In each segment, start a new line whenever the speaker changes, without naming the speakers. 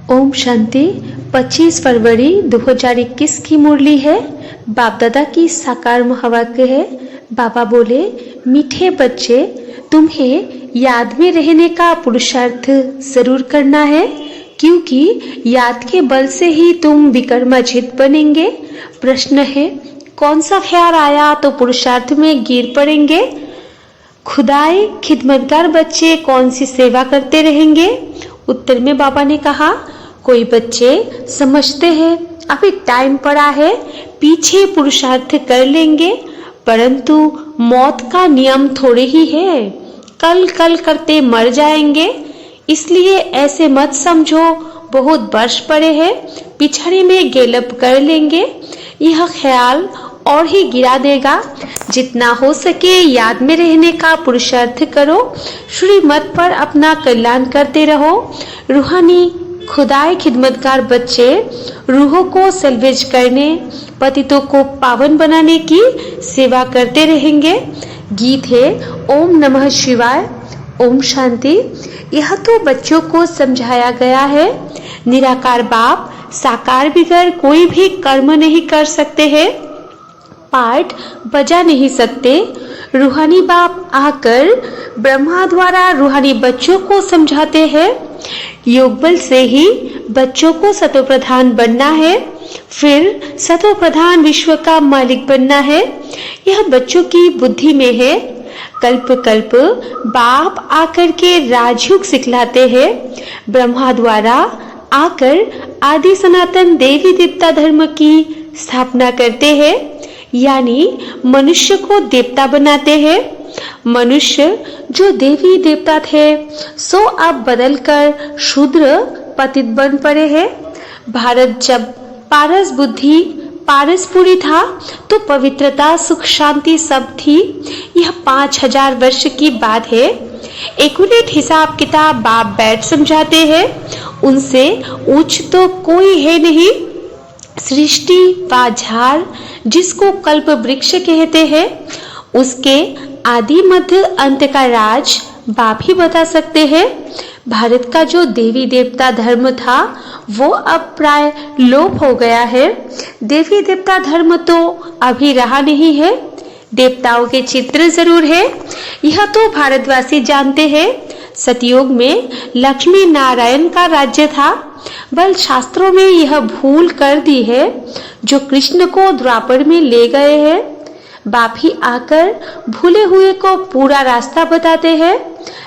ओम शांति। 25 फरवरी 2021 की मुरली है। बाप दादा की साकार महावाक्य है। बाबा बोले, मीठे बच्चे, तुम्हें याद में रहने का पुरुषार्थ जरूर करना है, क्योंकि याद के बल से ही तुम विक्रमाजित बनेंगे। प्रश्न है, कौन सा ख्याल आया तो पुरुषार्थ में गिर पड़ेंगे। खुदाए खिदमतगार बच्चे कौन सी सेवा करते रहेंगे। उत्तर में बाबा ने कहा, कोई बच्चे समझते हैं अभी टाइम पड़ा है, पीछे पुरुषार्थ कर लेंगे, परंतु मौत का नियम थोड़े ही है, कल कल करते मर जाएंगे। इसलिए ऐसे मत समझो बहुत वर्ष पड़े हैं, पिछड़े में गेलप कर लेंगे। यह ख्याल और ही गिरा देगा। जितना हो सके याद में रहने का पुरुषार्थ करो, श्रीमत पर अपना कल्याण करते रहो। रूहानी खुदाए खिदमतगार बच्चे रूहों को सल्वेज करने, पतितों को पावन बनाने की सेवा करते रहेंगे। गीत है ओम नमः शिवाय, ओम शांति। यह तो बच्चों को समझाया गया है। निराकार बाप साकार बिगर कोई भी कर्म नहीं कर सकते हैं, पाठ बजा नहीं सकते। रूहानी बाप आकर ब्रह्मा द्वारा रूहानी बच्चों को समझाते हैं। योग बल से ही बच्चों को सतो प्रधान बनना है, फिर सतो प्रधान विश्व का मालिक बनना है। यह बच्चों की बुद्धि में है। कल्प कल्प बाप आकर के राजयुग सिखलाते हैं। ब्रह्मा द्वारा आकर आदि सनातन देवी देवता धर्म की स्थापना करते हैं, यानी मनुष्य को देवता बनाते हैं। मनुष्य जो देवी देवता थे सो अब बदलकर शूद्र पतित बन पड़े हैं। भारत जब पारस बुद्धि पारसपुरी था तो पवित्रता सुख शांति सब थी। यह 5000 वर्ष की बात है। एक्यूरेट हिसाब किताब बाप बैठ समझाते हैं, उनसे ऊंच तो कोई है नहीं। सृष्टि व झाड़ जिसको कल्प वृक्ष कहते हैं, उसके आदि मध्य अंत का राज बाप ही बता सकते हैं। भारत का जो देवी देवता धर्म था वो अब प्राय लोप हो गया है। देवी देवता धर्म तो अभी रहा नहीं है। देवताओं के चित्र जरूर है, यह तो भारतवासी जानते हैं। सतयुग में लक्ष्मी नारायण का राज्य था, बल शास्त्रों में यह भूल कर दी है जो कृष्ण को द्वापर में ले गए हैं। बाप ही आकर भूले हुए को पूरा रास्ता बताते हैं।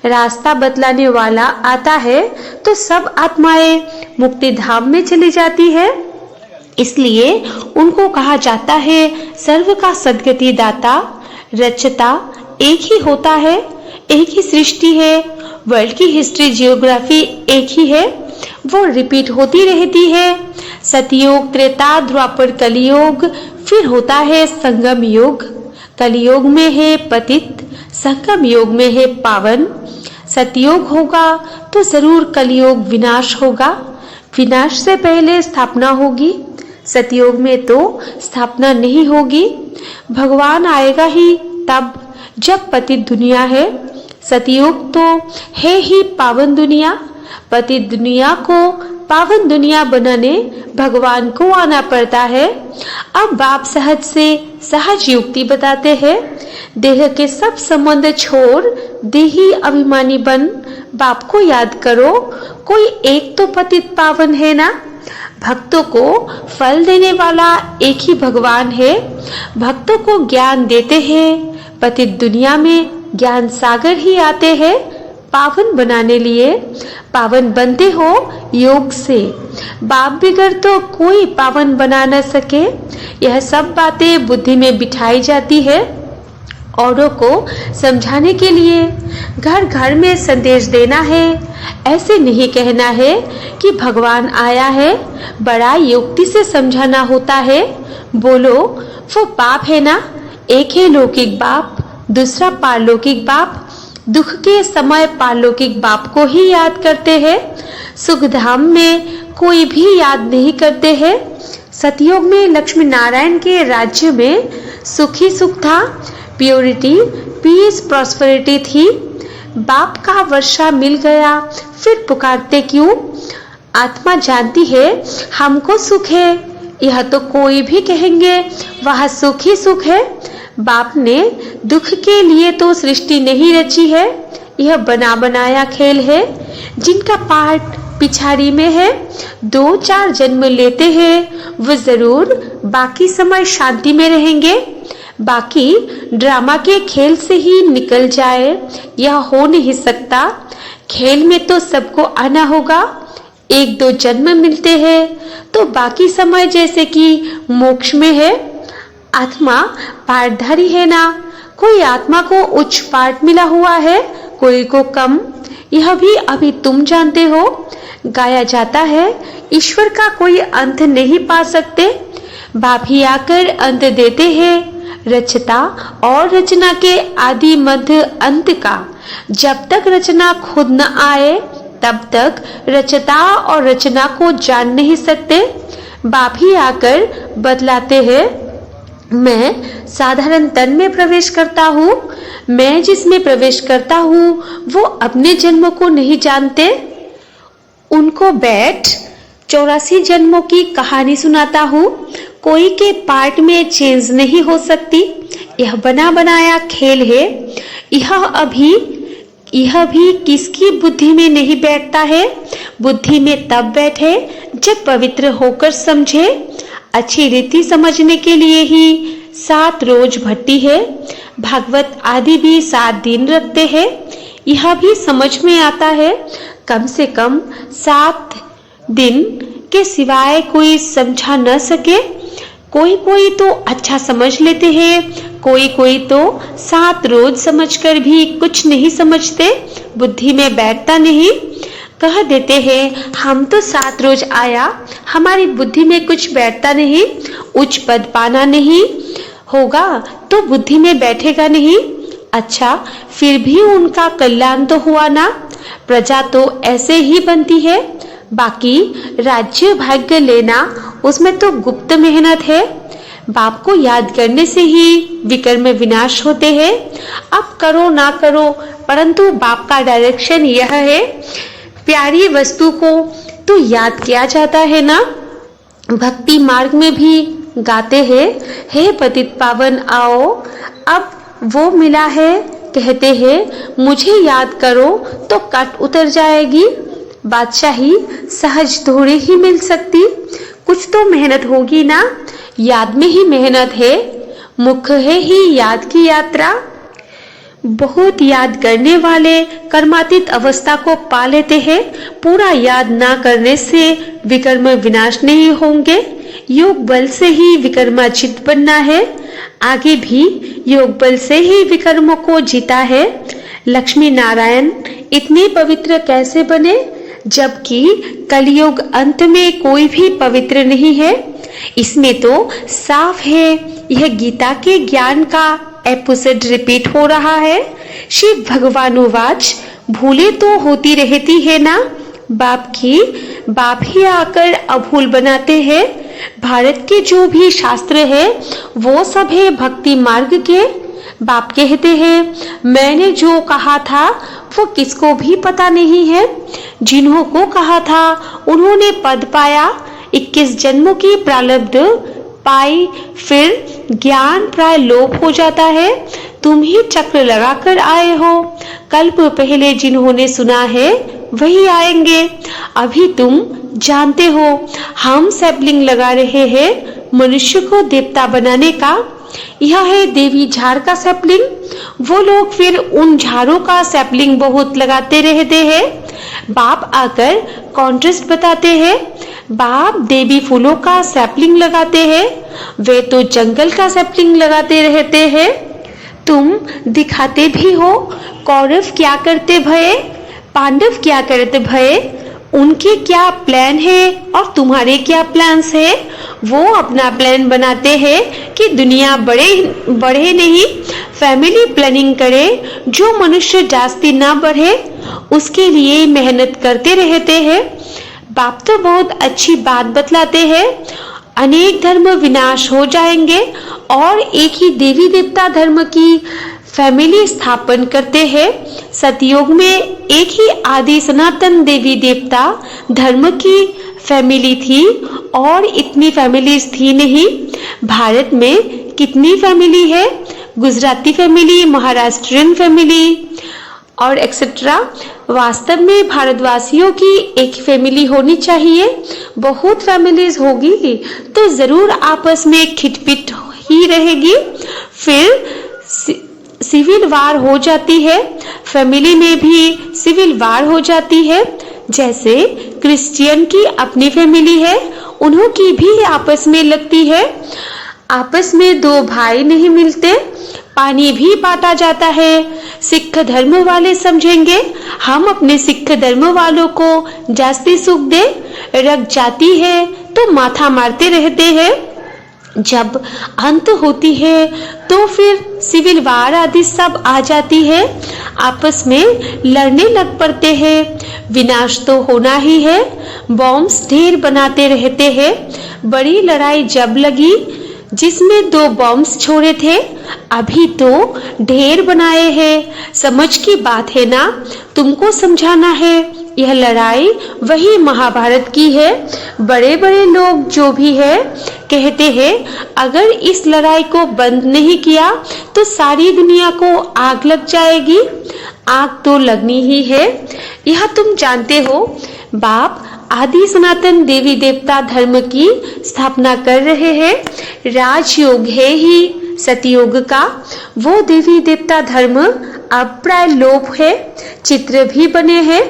रास्ता बतलाने वाला आता है तो सब आत्माएं मुक्ति धाम में चली जाती है। इसलिए उनको कहा जाता है सर्व का सद्गति दाता। रचता एक ही होता है, एक ही सृष्टि है। वर्ल्ड की हिस्ट्री जियोग्राफी एक ही है, वो रिपीट होती रहती है। सतयुग त्रेता द्वापर कलियुग, फिर होता है संगम युग। कलियुग में है पतित, संगम युग में है पावन। सतयुग होगा तो जरूर कलियुग विनाश होगा। विनाश से पहले स्थापना होगी। सतयुग में तो स्थापना नहीं होगी। भगवान आएगा ही तब जब पतित दुनिया है। सतयुग तो है ही पावन दुनिया। पतित दुनिया को पावन दुनिया बनाने भगवान को आना पड़ता है। अब बाप सहज से सहज युक्ति बताते हैं। देह के सब संबंध छोड़ देही अभिमानी बन बाप को याद करो। कोई एक तो पतित पावन है ना। भक्तों को फल देने वाला एक ही भगवान है। भक्तों को ज्ञान देते हैं। पतित दुनिया में ज्ञान सागर ही आते हैं पावन बनाने लिए। पावन बनते हो योग से, बाप बिगर तो कोई पावन बना न सके। यह सब बातें बुद्धि में बिठाई जाती है औरों को समझाने के लिए। घर घर में संदेश देना है। ऐसे नहीं कहना है कि भगवान आया है, बड़ा युक्ति से समझाना होता है। बोलो वो बाप है ना, एक है लौकिक बाप, दूसरा पारलौकिक बाप। दुख के समय पारलौकिक बाप को ही याद करते हैं। सुख धाम में कोई भी याद नहीं करते हैं। सतयुग में लक्ष्मी नारायण के राज्य में सुख ही सुख था। प्योरिटी पीस प्रॉस्पेरिटी थी। बाप का वर्षा मिल गया फिर पुकारते क्यों। आत्मा जानती है हमको सुख है, यह तो कोई भी कहेंगे वह सुख ही सुख है। बाप ने दुख के लिए तो सृष्टि नहीं रची है, यह बना बनाया खेल है। जिनका पार्ट पिछाड़ी में है, 2-4 जन्म लेते हैं, वो जरूर बाकी समय शांति में रहेंगे। बाकी ड्रामा के खेल से ही निकल जाए यह हो नहीं सकता। खेल में तो सबको आना होगा। 1-2 जन्म मिलते हैं तो बाकी समय जैसे कि मोक्ष में है। आत्मा पार्टधारी है ना, कोई आत्मा को उच्च पार्ट मिला हुआ है, कोई को कम, यह भी अभी तुम जानते हो। गाया जाता है ईश्वर का कोई अंत नहीं पा सकते, बाप ही आकर अंत देते हैं रचता और रचना के आदि मध्य अंत का। जब तक रचना खुद न आए तब तक रचता और रचना को जान नहीं सकते। बाप ही आकर बतलाते हैं, मैं साधारण तन में प्रवेश करता हूँ। मैं जिसमें प्रवेश करता हूँ वो अपने जन्मों को नहीं जानते। उनको बैठ 84 जन्मों की कहानी सुनाता हूँ। कोई के पार्ट में चेंज नहीं हो सकती, यह बना बनाया खेल है। यह भी किसकी बुद्धि में नहीं बैठता है। बुद्धि में तब बैठे जब पवित्र होकर समझे। अच्छी रीति समझने के लिए ही 7 रोज भट्टी है। भागवत आदि भी 7 दिन रखते हैं। यह भी समझ में आता है। कम से कम 7 दिन के सिवाय कोई समझा न सके। कोई तो अच्छा समझ लेते हैं, कोई तो 7 रोज समझकर भी कुछ नहीं समझते, बुद्धि में बैठता नहीं। कह देते हैं हम तो 7 रोज आया, हमारी बुद्धि में कुछ बैठता नहीं। उच्च पद पाना नहीं होगा तो बुद्धि में बैठेगा नहीं। अच्छा, फिर भी उनका कल्याण तो हुआ ना। प्रजा तो ऐसे ही बनती है। बाकी राज्य भाग्य लेना उसमें तो गुप्त मेहनत है। बाप को याद करने से ही विकर्म विनाश होते हैं। अब करो ना करो, परंतु बाप का डायरेक्शन यह है। प्यारी वस्तु को तो याद किया जाता है ना। भक्ति मार्ग में भी गाते हैं, हे पतित पावन आओ, अब वो मिला है। कहते हैं मुझे याद करो तो कट उतर जाएगी। बादशाही सहज थोड़ी ही मिल सकती, कुछ तो मेहनत होगी ना। याद में ही मेहनत है, मुख्य है ही याद की यात्रा। बहुत याद करने वाले कर्मातीत अवस्था को पा लेते हैं। पूरा याद ना करने से विकर्म विनाश नहीं होंगे। योग बल से ही विकर्माचित बनना है। आगे भी योग बल से ही विकर्मों को जीता है। लक्ष्मी नारायण इतने पवित्र कैसे बने, जबकि कलयुग अंत में कोई भी पवित्र नहीं है। इसमें तो साफ है, यह गीता के ज्ञान का एपिसोड रिपीट हो रहा है। शिव भगवानुवाच, भूले तो होती रहती है ना। बाप ही आकर अभूल बनाते हैं। भारत के जो भी शास्त्र है वो सब है भक्ति मार्ग के। बाप कहते हैं मैंने जो कहा था वो किसको भी पता नहीं है। जिन्हों को कहा था उन्होंने पद पाया, 21 जन्मों की प्रारब्ध पाई, फिर ज्ञान प्राय लोप हो जाता है। तुम ही चक्र लगाकर आए हो। कल्प पहले जिन्होंने सुना है वही आएंगे। अभी तुम जानते हो हम सैपलिंग लगा रहे हैं मनुष्य को देवता बनाने का। यह है देवी झाड़ का सैपलिंग। वो लोग फिर उन झाड़ों का सैपलिंग बहुत लगाते रहते हैं। बाप आकर कॉन्ट्रास्ट बताते हैं। बाप देवी फूलों का सैपलिंग लगाते हैं, वे तो जंगल का सैपलिंग लगाते रहते हैं। तुम दिखाते भी हो कौरव क्या करते भये, पांडव क्या करते भये, उनके क्या प्लान है और तुम्हारे क्या प्लान्स है। वो अपना प्लान बनाते हैं कि दुनिया बढ़े नहीं, फैमिली प्लानिंग करे। जो मनुष्य जास्ती ना बढ़े उसके लिए मेहनत करते रहते हैं। बाप तो बहुत अच्छी बात बतलाते हैं। अनेक धर्म विनाश हो जाएंगे और एक ही देवी देवता धर्म की फैमिली स्थापन करते हैं। सतयुग में एक ही आदि सनातन देवी देवता धर्म की फैमिली थी और इतनी फैमिलीज थी नहीं। भारत में कितनी फैमिली है? गुजराती फैमिली, महाराष्ट्रियन फैमिली और एक्सेट्रा। वास्तव में भारतवासियों की एक फैमिली होनी चाहिए। बहुत फैमिलीज होगी तो जरूर आपस में खिटपिट ही रहेगी, फिर सिविल वार हो जाती है। फैमिली में भी सिविल वार हो जाती है। जैसे क्रिश्चियन की अपनी फैमिली है, उन्हों की भी आपस में लगती है। आपस में दो भाई नहीं मिलते, पानी भी बांटा जाता है। सिख धर्म वाले समझेंगे हम अपने सिख धर्म वालों को जास्ती सुख दे, रख जाती है तो माथा मारते रहते हैं। जब अंत होती है तो फिर सिविल वार आदि सब आ जाती है, आपस में लड़ने लग पड़ते हैं। विनाश तो होना ही है, बॉम्ब्स ढेर बनाते रहते हैं। बड़ी लड़ाई जब लगी जिसमें 2 बॉम्ब्स छोड़े थे, अभी तो ढेर बनाए हैं। समझ की बात है ना, तुमको समझाना है। यह लड़ाई वही महाभारत की है। बड़े बड़े लोग जो भी है कहते हैं अगर इस लड़ाई को बंद नहीं किया तो सारी दुनिया को आग लग जाएगी। आग तो लगनी ही है, यह तुम जानते हो। बाप आदि सनातन देवी देवता धर्म की स्थापना कर रहे हैं। राजयोग है ही सतयुग का। वो देवी देवता धर्म अब प्राय लोप है। चित्र भी बने हैं।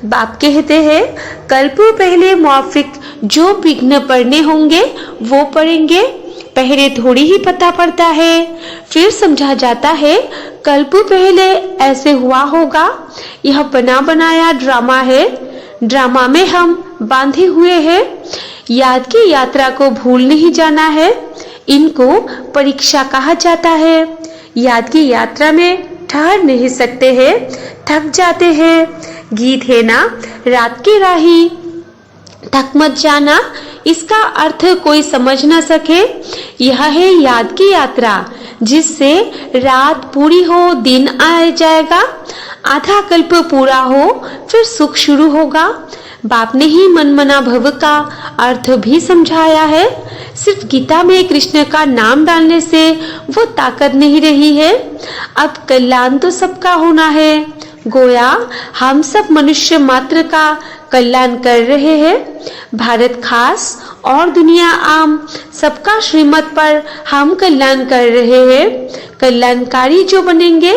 बाप कहते हैं कल्प पहले मौफिक जो विघ्न पढ़ने होंगे वो पढ़ेंगे। पहले थोड़ी ही पता पड़ता है, फिर समझा जाता है कल्प पहले ऐसे हुआ होगा। यह बना बनाया ड्रामा है। ड्रामा में हम बांधे हुए हैं। याद की यात्रा को भूल नहीं जाना है। इनको परीक्षा कहा जाता है। याद की यात्रा में ठहर नहीं सकते हैं, थक जाते हैं। गीत है ना, रात की राही थक मत जाना। इसका अर्थ कोई समझ ना सके। यह है याद की यात्रा, जिससे रात पूरी हो दिन आ जाएगा। आधा कल्प पूरा हो फिर सुख शुरू होगा। बाप ने ही मनमना भव का अर्थ भी समझाया है। सिर्फ गीता में कृष्ण का नाम डालने से वो ताकत नहीं रही है। अब कल्याण तो सबका होना है। गोया हम सब मनुष्य मात्र का कल्याण कर रहे हैं। भारत खास और दुनिया आम, सबका श्रीमत पर हम कल्याण कर रहे हैं। कल्याणकारी जो बनेंगे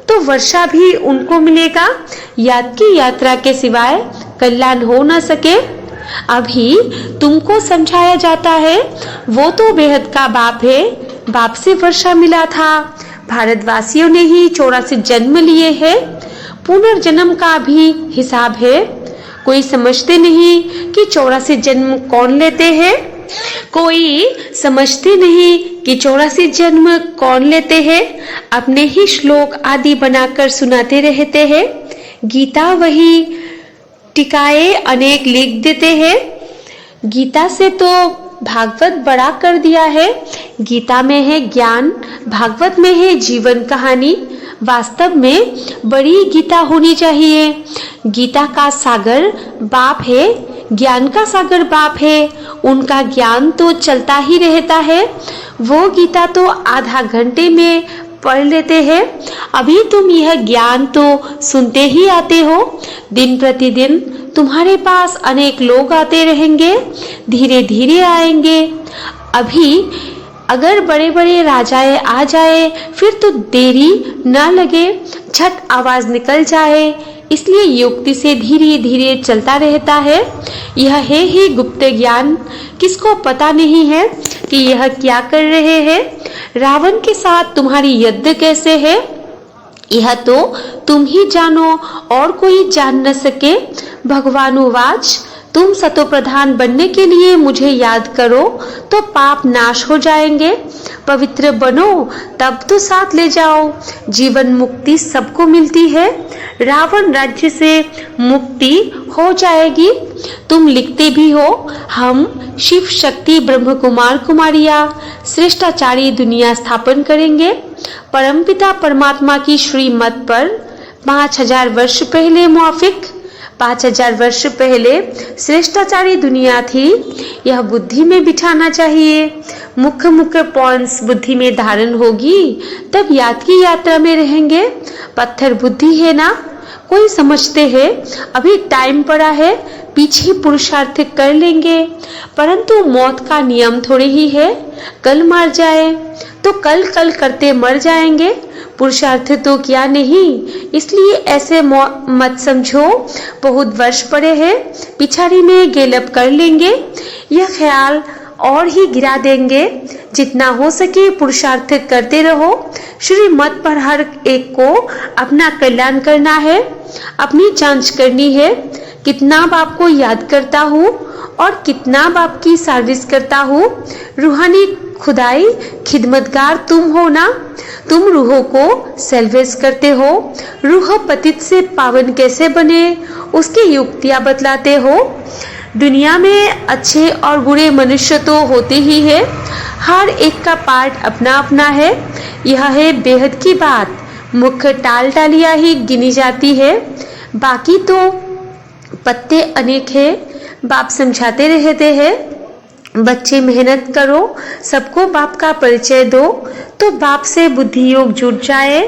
तो वर्षा भी उनको मिलेगा। याद की यात्रा के सिवाय कल्याण हो ना सके। अभी तुमको समझाया जाता है वो तो बेहद का बाप है। बाप से वर्षा मिला था। भारतवासियों ने ही 84 जन्म लिए हैं। पुनर्जन्म का भी हिसाब है। कोई समझते नहीं कि 84 जन्म कौन लेते हैं। कोई समझते नहीं कि 84 जन्म कौन लेते हैं। अपने ही श्लोक आदि बनाकर सुनाते रहते हैं। गीता वही टिकाए अनेक लिख देते हैं। गीता से तो भागवत बड़ा कर दिया है। गीता में है ज्ञान, भागवत में है जीवन कहानी। वास्तव में बड़ी गीता होनी चाहिए। गीता का सागर बाप है, ज्ञान का सागर बाप है। उनका ज्ञान तो चलता ही रहता है। वो गीता तो आधा घंटे में पढ़ लेते हैं। अभी तुम यह ज्ञान तो सुनते ही आते हो। दिन प्रतिदिन तुम्हारे पास अनेक लोग आते रहेंगे, धीरे धीरे आएंगे। अभी अगर बड़े बड़े राजाएं आ जाए फिर तो देरी ना लगे, झट आवाज निकल जाए। इसलिए युक्ति से धीरे धीरे चलता रहता है। यह है ही गुप्त ज्ञान। किसको पता नहीं है कि यह क्या कर रहे हैं। रावण के साथ तुम्हारी युद्ध कैसे है, यह तो तुम ही जानो और कोई जान न सके। भगवान उवाच, तुम सतो प्रधान बनने के लिए मुझे याद करो तो पाप नाश हो जाएंगे। पवित्र बनो तब तो साथ ले जाओ। जीवन मुक्ति सबको मिलती है। रावण राज्य से मुक्ति हो जाएगी। तुम लिखते भी हो, हम शिव शक्ति ब्रह्म कुमार कुमारियां श्रेष्ठाचारी दुनिया स्थापन करेंगे। परमपिता परमात्मा की श्रीमत पर 5000 वर्ष पहले मुआफिक 5000 वर्ष पहले श्रेष्ठाचारी दुनिया थी। यह बुद्धि में बिठाना चाहिए। मुख्य मुख्य पॉइंट्स बुद्धि में धारण होगी, तब याद की यात्रा में रहेंगे। पत्थर बुद्धि है ना, कोई समझते हैं अभी टाइम पड़ा है, पीछे पुरुषार्थ कर लेंगे। परंतु मौत का नियम थोड़े ही है, कल मर जाए तो कल कल करते मर जाएंगे। पुरुषार्थ तो क्या नहीं, इसलिए ऐसे मत समझो बहुत वर्ष पड़े हैं, पिछाड़ी में गेलप कर लेंगे। यह ख्याल और ही गिरा देंगे। जितना हो सके पुरुषार्थ करते रहो। श्रीमत पर हर एक को अपना कल्याण करना है, अपनी जांच करनी है। कितना बाप को याद करता हूँ और कितना बाप की सर्विस करता हूँ। रूहानी खुदाई खिदमतगार तुम हो ना, तुम रूहों को सेल्वेज करते हो। रूह पतित से पावन कैसे बने उसकी युक्तियां बतलाते हो। दुनिया में अच्छे और बुरे मनुष्य तो होते ही है, हर एक का पार्ट अपना अपना है। यह है बेहद की बात। मुख्य टाल टालियां ही गिनी जाती है, बाकी तो पत्ते अनेक है। बाप समझाते रहते हैं, बच्चे मेहनत करो, सबको बाप का परिचय दो तो बाप से बुद्धि योग जुड़ जाए।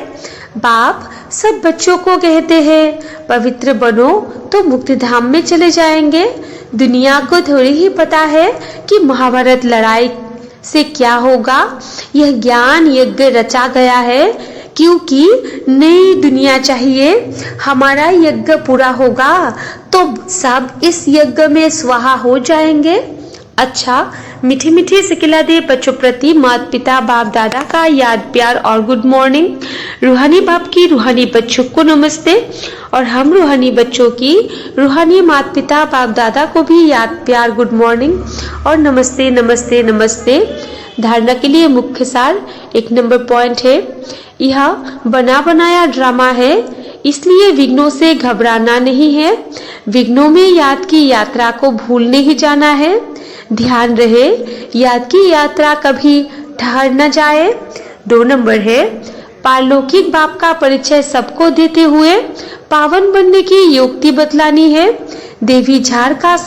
बाप सब बच्चों को कहते हैं पवित्र बनो तो मुक्ति धाम में चले जाएंगे। दुनिया को थोड़ी ही पता है कि महाभारत लड़ाई से क्या होगा। यह ज्ञान यज्ञ रचा गया है क्योंकि नई दुनिया चाहिए। हमारा यज्ञ पूरा होगा तो सब इस यज्ञ में स्वाहा हो जाएंगे। अच्छा, मीठे मीठे सिकिलादे बच्चों प्रति माता पिता बाप दादा का याद प्यार और गुड मॉर्निंग। रूहानी बाप की रूहानी बच्चों को नमस्ते और हम रूहानी बच्चों की रूहानी माता पिता बाप दादा को भी याद प्यार गुड मॉर्निंग और नमस्ते नमस्ते नमस्ते। धारणा के लिए मुख्य सार 1 नंबर पॉइंट है, यह बना बनाया ड्रामा है, इसलिए विघ्नों से घबराना नहीं है। विघ्नों में याद की यात्रा को भूलने ही जाना है। ध्यान रहे याद की यात्रा कभी ठहर न जाए। 2 नंबर है, पारलौकिक बाप का परिचय सबको देते हुए पावन बनने की युक्ति बतलानी है। देवी झाड़ का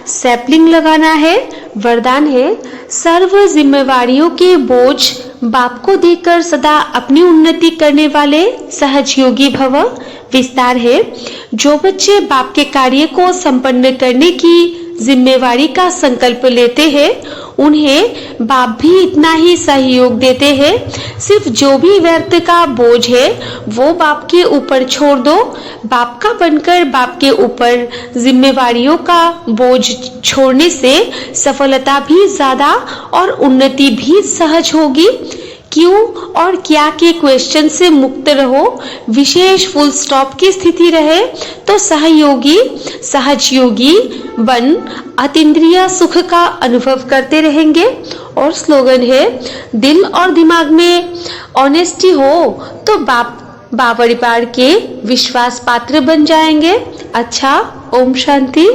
सैपलिंग लगाना है। वरदान है, सर्व जिम्मेवारियों के बोझ बाप को देकर सदा अपनी उन्नति करने वाले सहजयोगी भव। विस्तार है, जो बच्चे बाप के कार्य को संपन्न करने की जिम्मेवारी का संकल्प लेते हैं उन्हें बाप भी इतना ही सहयोग देते हैं। सिर्फ जो भी व्यर्थ का बोझ है वो बाप के ऊपर छोड़ दो। बाप का बनकर बाप के ऊपर जिम्मेवारियों का बोझ छोड़ने से सफलता भी ज्यादा और उन्नति भी सहज होगी। क्यों और क्या के क्वेश्चन से मुक्त रहो। विशेष फुल स्टॉप की स्थिति रहे तो सहयोगी सहजयोगी बन अतीन्द्रिय सुख का अनुभव करते रहेंगे। और स्लोगन है, दिल और दिमाग में ऑनेस्टी हो तो बाप परिवार के विश्वास पात्र बन जाएंगे। अच्छा, ओम शांति।